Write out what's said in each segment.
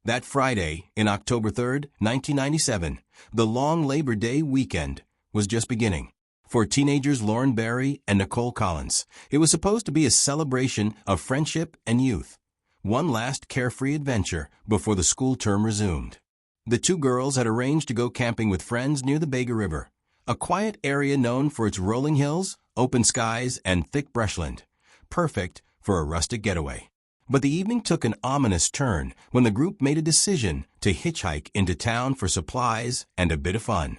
That Friday, in October 3rd, 1997, the long Labor Day weekend was just beginning. For teenagers Lauren Barry and Nicole Collins, it was supposed to be a celebration of friendship and youth. One last carefree adventure before the school term resumed. The two girls had arranged to go camping with friends near the Bega River, a quiet area known for its rolling hills, open skies, and thick brushland, perfect for a rustic getaway. But the evening took an ominous turn when the group made a decision to hitchhike into town for supplies and a bit of fun.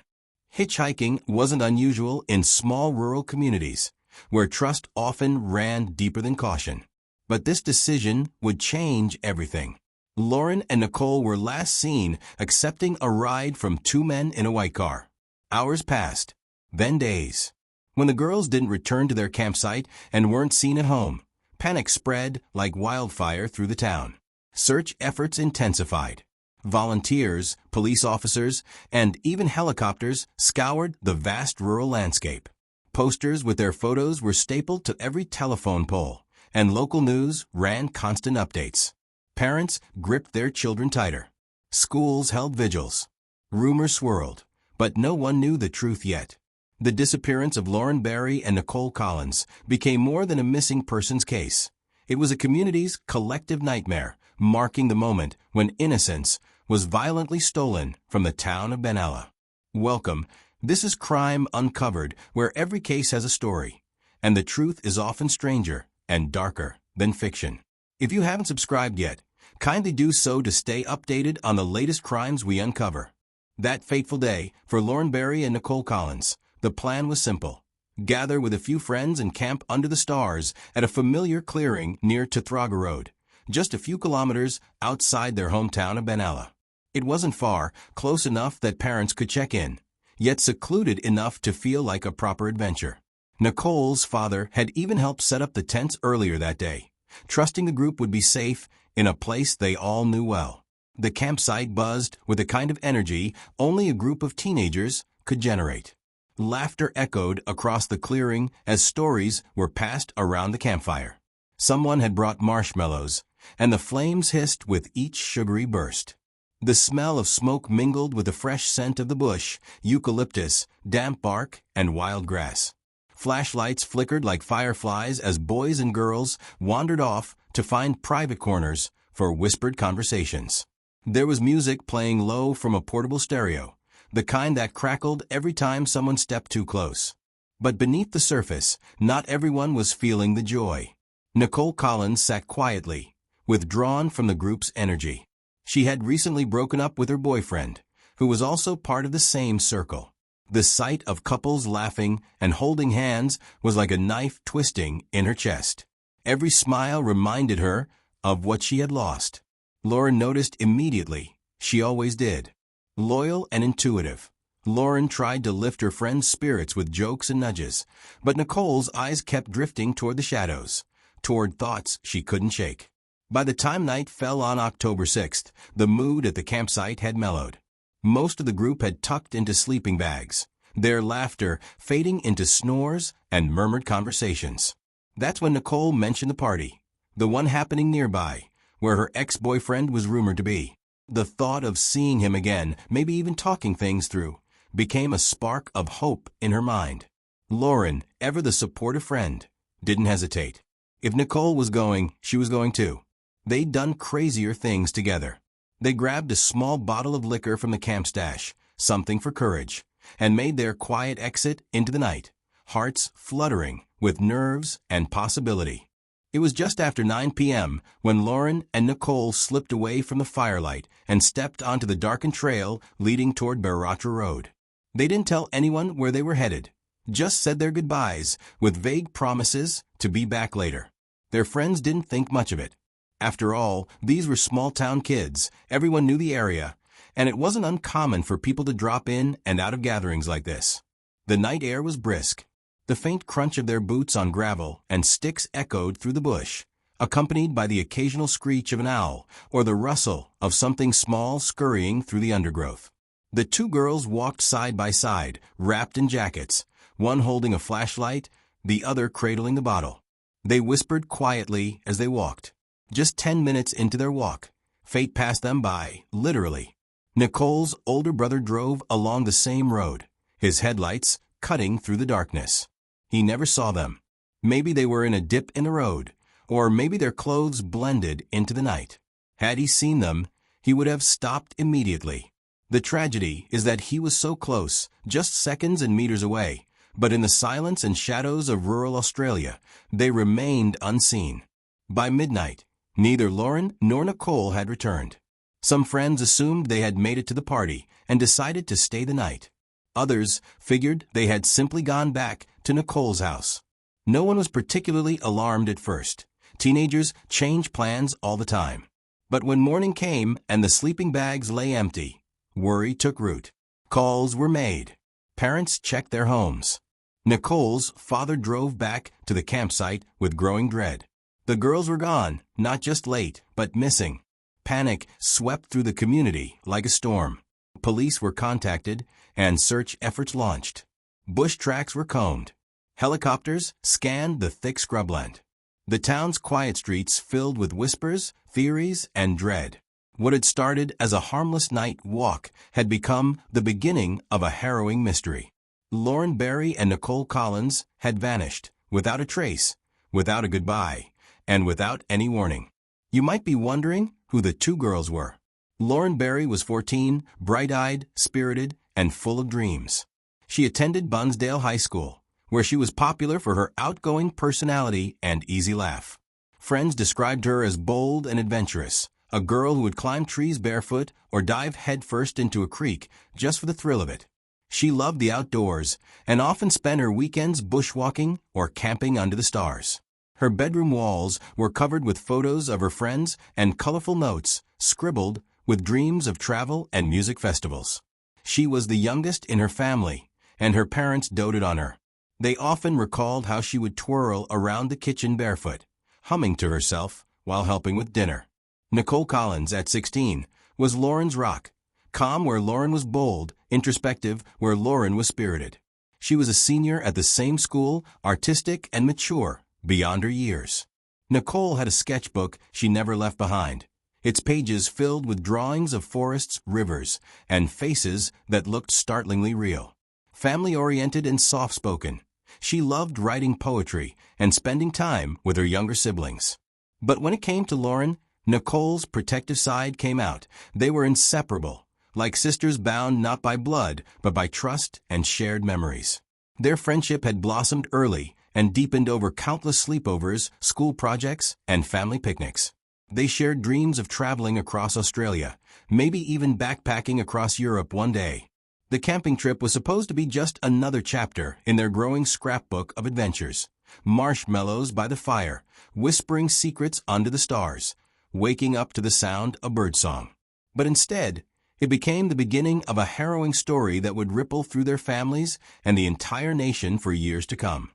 Hitchhiking wasn't unusual in small rural communities, where trust often ran deeper than caution. But this decision would change everything. Lauren and Nicole were last seen accepting a ride from two men in a white car. Hours passed, then days. When the girls didn't return to their campsite and weren't seen at home, panic spread like wildfire through the town. Search efforts intensified. Volunteers, police officers, and even helicopters scoured the vast rural landscape. Posters with their photos were stapled to every telephone pole, and local news ran constant updates. Parents gripped their children tighter. Schools held vigils. Rumors swirled, but no one knew the truth yet. The disappearance of Lauren Barry and Nicole Collins became more than a missing persons case. It was a community's collective nightmare, marking the moment when innocence was violently stolen from the town of Benalla. Welcome. This is Crime Uncovered, where every case has a story, and the truth is often stranger and darker than fiction. If you haven't subscribed yet, kindly do so to stay updated on the latest crimes we uncover. That fateful day, for Lauren Barry and Nicole Collins, the plan was simple. Gather with a few friends and camp under the stars at a familiar clearing near Tithraga Road, just a few kilometers outside their hometown of Benalla. It wasn't far, close enough that parents could check in, yet secluded enough to feel like a proper adventure. Nicole's father had even helped set up the tents earlier that day, trusting the group would be safe in a place they all knew well. The campsite buzzed with a kind of energy only a group of teenagers could generate. Laughter echoed across the clearing as stories were passed around the campfire. Someone had brought marshmallows, and the flames hissed with each sugary burst. The smell of smoke mingled with the fresh scent of the bush, eucalyptus, damp bark, and wild grass. Flashlights flickered like fireflies as boys and girls wandered off to find private corners for whispered conversations. There was music playing low from a portable stereo, the kind that crackled every time someone stepped too close. But beneath the surface, not everyone was feeling the joy. Nicole Collins sat quietly, withdrawn from the group's energy. She had recently broken up with her boyfriend, who was also part of the same circle. The sight of couples laughing and holding hands was like a knife twisting in her chest. Every smile reminded her of what she had lost. Lauren noticed immediately. She always did. Loyal and intuitive, Lauren tried to lift her friend's spirits with jokes and nudges, but Nicole's eyes kept drifting toward the shadows, toward thoughts she couldn't shake. By the time night fell on October 6th, the mood at the campsite had mellowed. Most of the group had tucked into sleeping bags, their laughter fading into snores and murmured conversations. That's when Nicole mentioned the party, the one happening nearby, where her ex-boyfriend was rumored to be. The thought of seeing him again, maybe even talking things through, became a spark of hope in her mind. Lauren, ever the supportive friend, didn't hesitate. If Nicole was going, she was going too. They'd done crazier things together. They grabbed a small bottle of liquor from the camp stash, something for courage, and made their quiet exit into the night, hearts fluttering with nerves and possibility. It was just after 9 p.m. when Lauren and Nicole slipped away from the firelight and stepped onto the darkened trail leading toward Baratra Road. They didn't tell anyone where they were headed, just said their goodbyes with vague promises to be back later. Their friends didn't think much of it. After all, these were small-town kids, everyone knew the area, and it wasn't uncommon for people to drop in and out of gatherings like this. The night air was brisk. The faint crunch of their boots on gravel and sticks echoed through the bush, accompanied by the occasional screech of an owl or the rustle of something small scurrying through the undergrowth. The two girls walked side by side, wrapped in jackets, one holding a flashlight, the other cradling the bottle. They whispered quietly as they walked. Just 10 minutes into their walk, Fate passed them by, literally. Nicole's older brother drove along the same road, his headlights cutting through the darkness. He never saw them. Maybe they were in a dip in the road, or maybe their clothes blended into the night. Had he seen them, he would have stopped immediately. The tragedy is that he was so close, just seconds and meters away, but in the silence and shadows of rural Australia, they remained unseen. By midnight, neither Lauren nor Nicole had returned. Some friends assumed they had made it to the party and decided to stay the night. Others figured they had simply gone back to Nicole's house. No one was particularly alarmed at first. Teenagers change plans all the time. But when morning came and the sleeping bags lay empty, worry took root. Calls were made. Parents checked their homes. Nicole's father drove back to the campsite with growing dread. The girls were gone, not just late, but missing. Panic swept through the community like a storm. Police were contacted and search efforts launched. Bush tracks were combed. Helicopters scanned the thick scrubland. The town's quiet streets filled with whispers, theories, and dread. What had started as a harmless night walk had become the beginning of a harrowing mystery. Lauren Barry and Nicole Collins had vanished, without a trace, without a goodbye, and without any warning. You might be wondering who the two girls were. Lauren Barry was 14, bright-eyed, spirited, and full of dreams. She attended Bunsdale High School, where she was popular for her outgoing personality and easy laugh. Friends described her as bold and adventurous, a girl who would climb trees barefoot or dive headfirst into a creek just for the thrill of it. She loved the outdoors and often spent her weekends bushwalking or camping under the stars. Her bedroom walls were covered with photos of her friends and colorful notes, scribbled with dreams of travel and music festivals. She was the youngest in her family, and her parents doted on her. They often recalled how she would twirl around the kitchen barefoot, humming to herself while helping with dinner. Nicole Collins, at 16, was Lauren's rock, calm where Lauren was bold, introspective where Lauren was spirited. She was a senior at the same school, artistic and mature, beyond her years. Nicole had a sketchbook she never left behind, its pages filled with drawings of forests, rivers, and faces that looked startlingly real. Family-oriented and soft-spoken, she loved writing poetry and spending time with her younger siblings. But when it came to Lauren, Nicole's protective side came out. They were inseparable, like sisters bound not by blood, but by trust and shared memories. Their friendship had blossomed early and deepened over countless sleepovers, school projects, and family picnics. They shared dreams of traveling across Australia, maybe even backpacking across Europe one day. The camping trip was supposed to be just another chapter in their growing scrapbook of adventures. Marshmallows by the fire, whispering secrets under the stars, waking up to the sound of birdsong. But instead, it became the beginning of a harrowing story that would ripple through their families and the entire nation for years to come.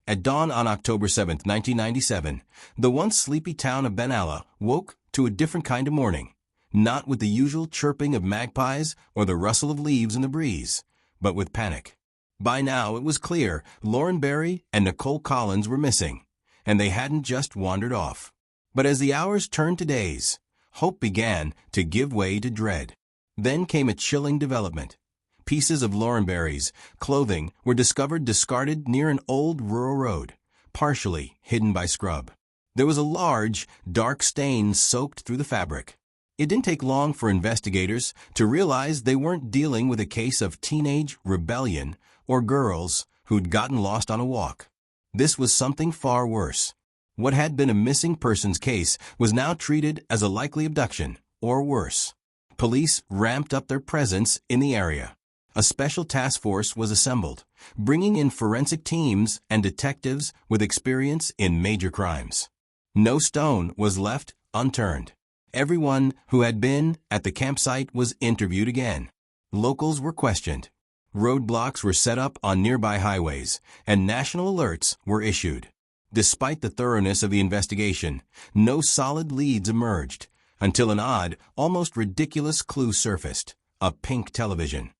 At dawn on October 7, 1997, the once sleepy town of Benalla woke to a different kind of morning, not with the usual chirping of magpies or the rustle of leaves in the breeze, but with panic. By now, it was clear Lauren Barry and Nicole Collins were missing, and they hadn't just wandered off. But as the hours turned to days, hope began to give way to dread. Then came a chilling development. Pieces of Lauren Barry's clothing were discovered discarded near an old rural road, partially hidden by scrub. There was a large, dark stain soaked through the fabric. It didn't take long for investigators to realize they weren't dealing with a case of teenage rebellion or girls who'd gotten lost on a walk. This was something far worse. What had been a missing persons case was now treated as a likely abduction, or worse. Police ramped up their presence in the area. A special task force was assembled, bringing in forensic teams and detectives with experience in major crimes. No stone was left unturned. Everyone who had been at the campsite was interviewed again. Locals were questioned. Roadblocks were set up on nearby highways, and national alerts were issued. Despite the thoroughness of the investigation, no solid leads emerged, until an odd, almost ridiculous clue surfaced: a pink television.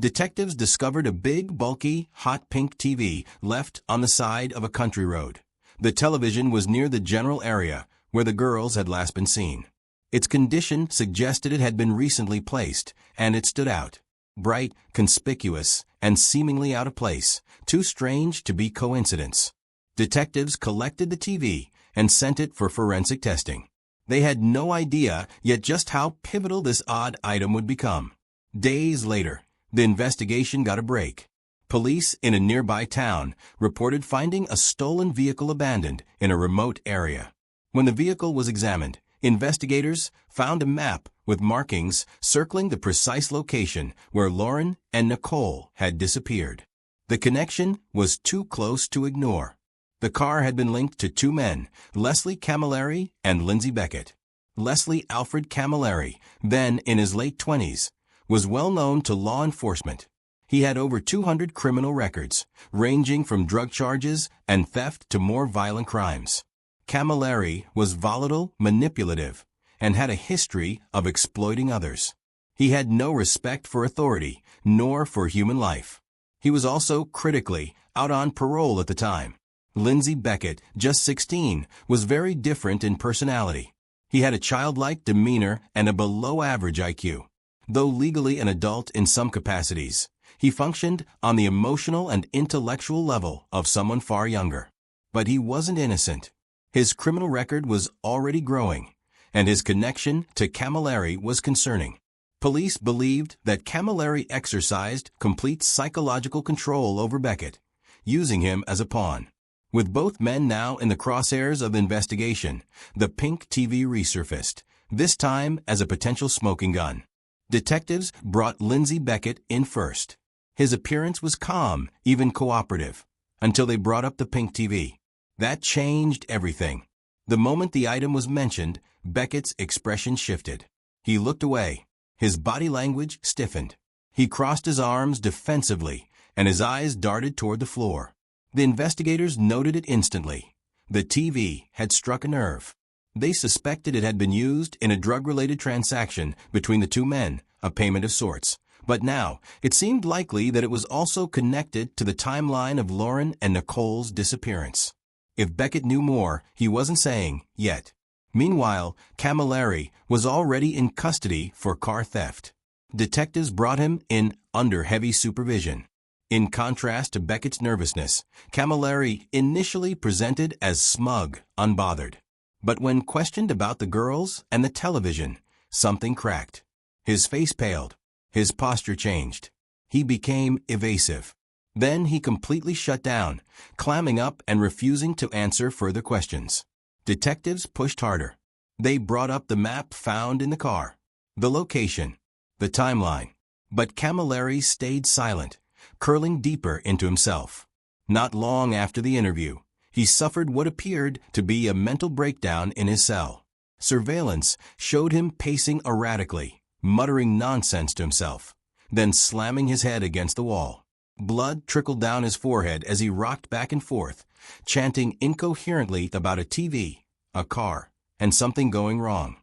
Detectives discovered a big, bulky, hot pink TV left on the side of a country road. The television was near the general area where the girls had last been seen. Its condition suggested it had been recently placed, and it stood out. Bright, conspicuous, and seemingly out of place, too strange to be coincidence. Detectives collected the TV and sent it for forensic testing. They had no idea yet just how pivotal this odd item would become. Days later, the investigation got a break. Police in a nearby town reported finding a stolen vehicle abandoned in a remote area. When the vehicle was examined, investigators found a map with markings circling the precise location where Lauren and Nicole had disappeared. The connection was too close to ignore. The car had been linked to two men, Leslie Camilleri and Lindsay Beckett. Leslie Alfred Camilleri, then in his late 20s, was well known to law enforcement. He had over 200 criminal records, ranging from drug charges and theft to more violent crimes. Camilleri was volatile, manipulative, and had a history of exploiting others. He had no respect for authority, nor for human life. He was also, critically, out on parole at the time. Lindsay Beckett, just 16, was very different in personality. He had a childlike demeanor and a below-average IQ. Though legally an adult in some capacities, he functioned on the emotional and intellectual level of someone far younger. But he wasn't innocent. His criminal record was already growing, and his connection to Camilleri was concerning. Police believed that Camilleri exercised complete psychological control over Beckett, using him as a pawn. With both men now in the crosshairs of the investigation, the pink TV resurfaced, this time as a potential smoking gun. Detectives brought Lindsay Beckett in first. His appearance was calm, even cooperative, until they brought up the pink TV. That changed everything. The moment the item was mentioned, Beckett's expression shifted. He looked away. His body language stiffened. He crossed his arms defensively, and his eyes darted toward the floor. The investigators noted it instantly. The TV had struck a nerve. They suspected it had been used in a drug-related transaction between the two men, a payment of sorts. But now, it seemed likely that it was also connected to the timeline of Lauren and Nicole's disappearance. If Beckett knew more, he wasn't saying yet. Meanwhile, Camilleri was already in custody for car theft. Detectives brought him in under heavy supervision. In contrast to Beckett's nervousness, Camilleri initially presented as smug, unbothered. But when questioned about the girls and the television, something cracked. His face paled. His posture changed. He became evasive. Then he completely shut down, clamming up and refusing to answer further questions. Detectives pushed harder. They brought up the map found in the car, the location, the timeline. But Camilleri stayed silent, curling deeper into himself. Not long after the interview, he suffered what appeared to be a mental breakdown in his cell. Surveillance showed him pacing erratically, muttering nonsense to himself, then slamming his head against the wall. Blood trickled down his forehead as he rocked back and forth, chanting incoherently about a TV, a car, and something going wrong.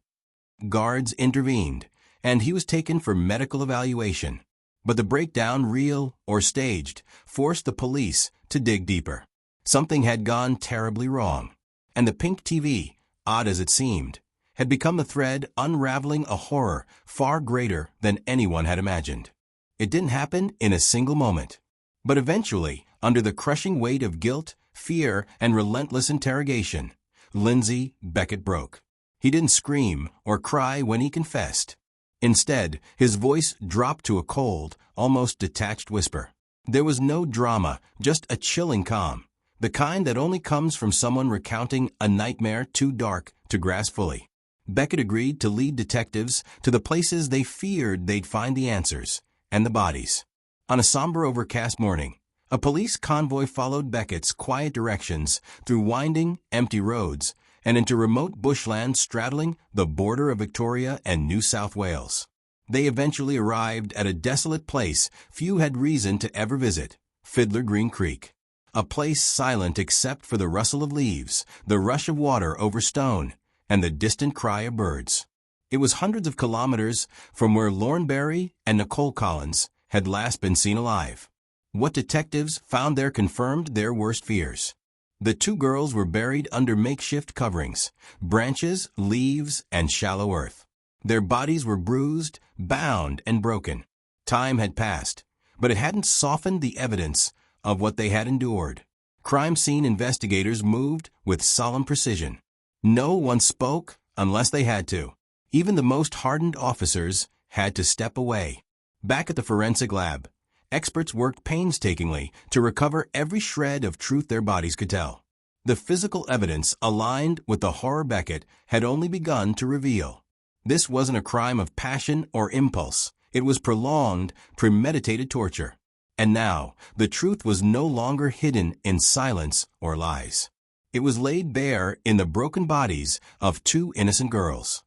Guards intervened, and he was taken for medical evaluation. But the breakdown, real or staged, forced the police to dig deeper. Something had gone terribly wrong, and the pink TV, odd as it seemed, had become the thread unraveling a horror far greater than anyone had imagined. It didn't happen in a single moment. But eventually, under the crushing weight of guilt, fear, and relentless interrogation, Lindsay Beckett broke. He didn't scream or cry when he confessed. Instead, his voice dropped to a cold, almost detached whisper. There was no drama, just a chilling calm, the kind that only comes from someone recounting a nightmare too dark to grasp fully. Beckett agreed to lead detectives to the places they feared they'd find the answers, and the bodies. On a somber, overcast morning, a police convoy followed Beckett's quiet directions through winding, empty roads and into remote bushland straddling the border of Victoria and New South Wales. They eventually arrived at a desolate place few had reason to ever visit, Fiddler Green Creek. A place silent except for the rustle of leaves, the rush of water over stone, and the distant cry of birds. It was hundreds of kilometers from where Lauren Barry and Nicole Collins had last been seen alive. What detectives found there confirmed their worst fears. The two girls were buried under makeshift coverings, branches, leaves, and shallow earth. Their bodies were bruised, bound, and broken. Time had passed, but it hadn't softened the evidence of what they had endured. Crime scene investigators moved with solemn precision. No one spoke unless they had to. Even the most hardened officers had to step away. Back at the forensic lab, experts worked painstakingly to recover every shred of truth their bodies could tell. The physical evidence aligned with the horror Beckett had only begun to reveal. This wasn't a crime of passion or impulse. It was prolonged, premeditated torture. And now, the truth was no longer hidden in silence or lies. It was laid bare in the broken bodies of two innocent girls.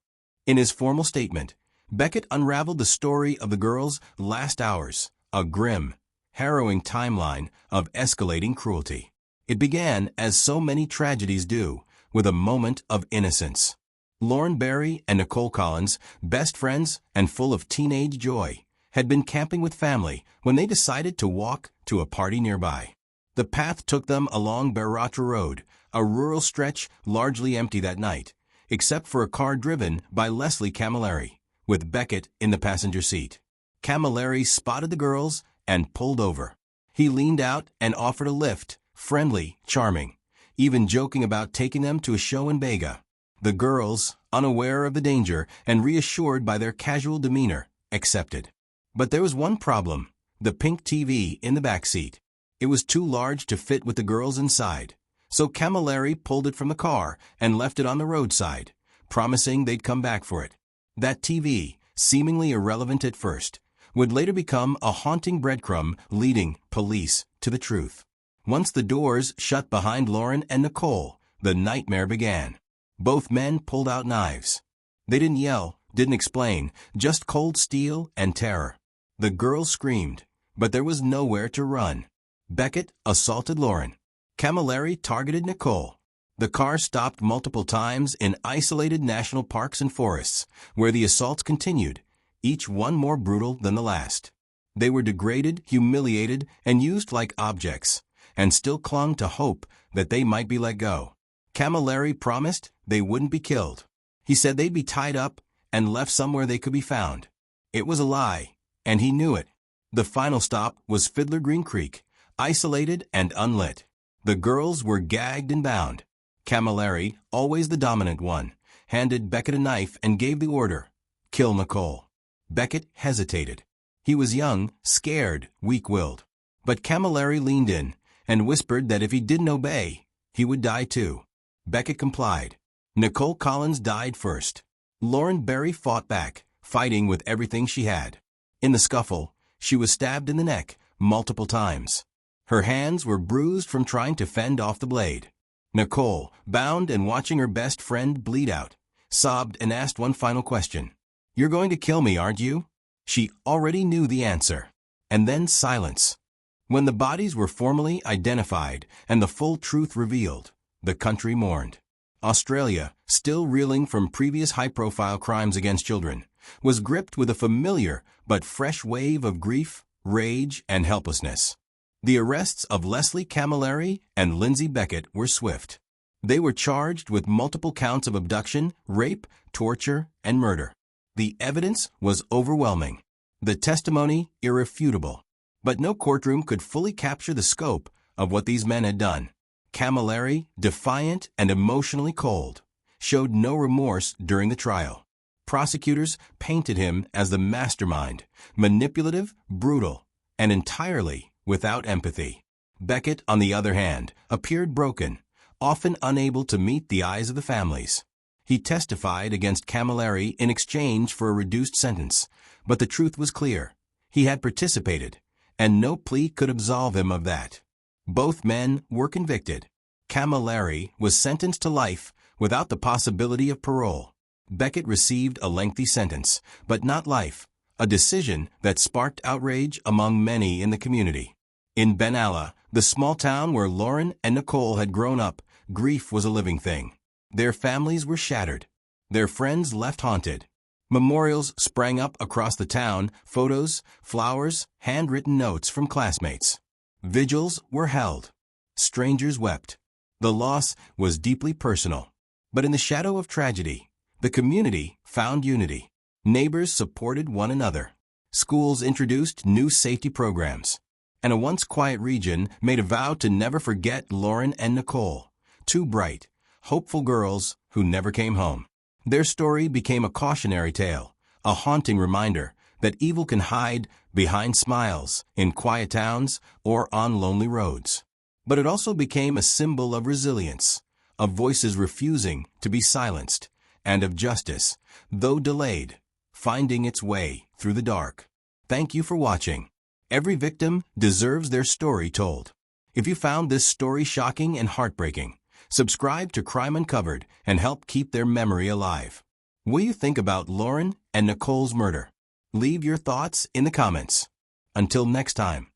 In his formal statement, Beckett unraveled the story of the girls' last hours, a grim, harrowing timeline of escalating cruelty. It began, as so many tragedies do, with a moment of innocence. Lauren Barry and Nicole Collins, best friends and full of teenage joy, had been camping with family when they decided to walk to a party nearby. The path took them along Baratra Road, a rural stretch largely empty that night, except for a car driven by Leslie Camilleri, with Beckett in the passenger seat. Camilleri spotted the girls and pulled over. He leaned out and offered a lift, friendly, charming, even joking about taking them to a show in Bega. The girls, unaware of the danger and reassured by their casual demeanor, accepted. But there was one problem: the pink TV in the back seat. It was too large to fit with the girls inside, so Camilleri pulled it from the car and left it on the roadside, promising they'd come back for it. That TV, seemingly irrelevant at first, would later become a haunting breadcrumb leading police to the truth. Once the doors shut behind Lauren and Nicole, the nightmare began. Both men pulled out knives. They didn't yell, didn't explain, just cold steel and terror. The girls screamed, but there was nowhere to run. Beckett assaulted Lauren. Camilleri targeted Nicole. The car stopped multiple times in isolated national parks and forests, where the assaults continued, each one more brutal than the last. They were degraded, humiliated, and used like objects, and still clung to hope that they might be let go. Camilleri promised they wouldn't be killed. He said they'd be tied up and left somewhere they could be found. It was a lie, and he knew it. The final stop was Fiddler Green Creek, isolated and unlit. The girls were gagged and bound. Camilleri, always the dominant one, handed Beckett a knife and gave the order, "Kill Nicole." Beckett hesitated. He was young, scared, weak-willed. But Camilleri leaned in and whispered that if he didn't obey, he would die too. Beckett complied. Nicole Collins died first. Lauren Barry fought back, fighting with everything she had. In the scuffle, she was stabbed in the neck multiple times. Her hands were bruised from trying to fend off the blade. Nicole, bound and watching her best friend bleed out, sobbed and asked one final question. "You're going to kill me, aren't you?" She already knew the answer. And then silence. When the bodies were formally identified and the full truth revealed, the country mourned. Australia, still reeling from previous high-profile crimes against children, was gripped with a familiar but fresh wave of grief, rage, and helplessness. The arrests of Leslie Camilleri and Lindsay Beckett were swift. They were charged with multiple counts of abduction, rape, torture, and murder. The evidence was overwhelming. The testimony irrefutable. But no courtroom could fully capture the scope of what these men had done. Camilleri, defiant and emotionally cold, showed no remorse during the trial. Prosecutors painted him as the mastermind, manipulative, brutal, and entirely without empathy. Beckett, on the other hand, appeared broken, often unable to meet the eyes of the families. He testified against Camilleri in exchange for a reduced sentence, but the truth was clear. He had participated, and no plea could absolve him of that. Both men were convicted. Camilleri was sentenced to life without the possibility of parole. Beckett received a lengthy sentence, but not life, a decision that sparked outrage among many in the community. In Benalla, the small town where Lauren and Nicole had grown up, grief was a living thing. Their families were shattered. Their friends left haunted. Memorials sprang up across the town, photos, flowers, handwritten notes from classmates. Vigils were held. Strangers wept. The loss was deeply personal. But in the shadow of tragedy, the community found unity. Neighbors supported one another. Schools introduced new safety programs. And a once quiet region made a vow to never forget Lauren and Nicole, two bright, hopeful girls who never came home. Their story became a cautionary tale, a haunting reminder that evil can hide behind smiles in quiet towns or on lonely roads. But it also became a symbol of resilience, of voices refusing to be silenced, and of justice, though delayed, finding its way through the dark. Thank you for watching. Every victim deserves their story told. If you found this story shocking and heartbreaking, subscribe to Crime Uncovered and help keep their memory alive. What do you think about Lauren and Nicole's murder? Leave your thoughts in the comments. Until next time,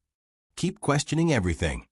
keep questioning everything.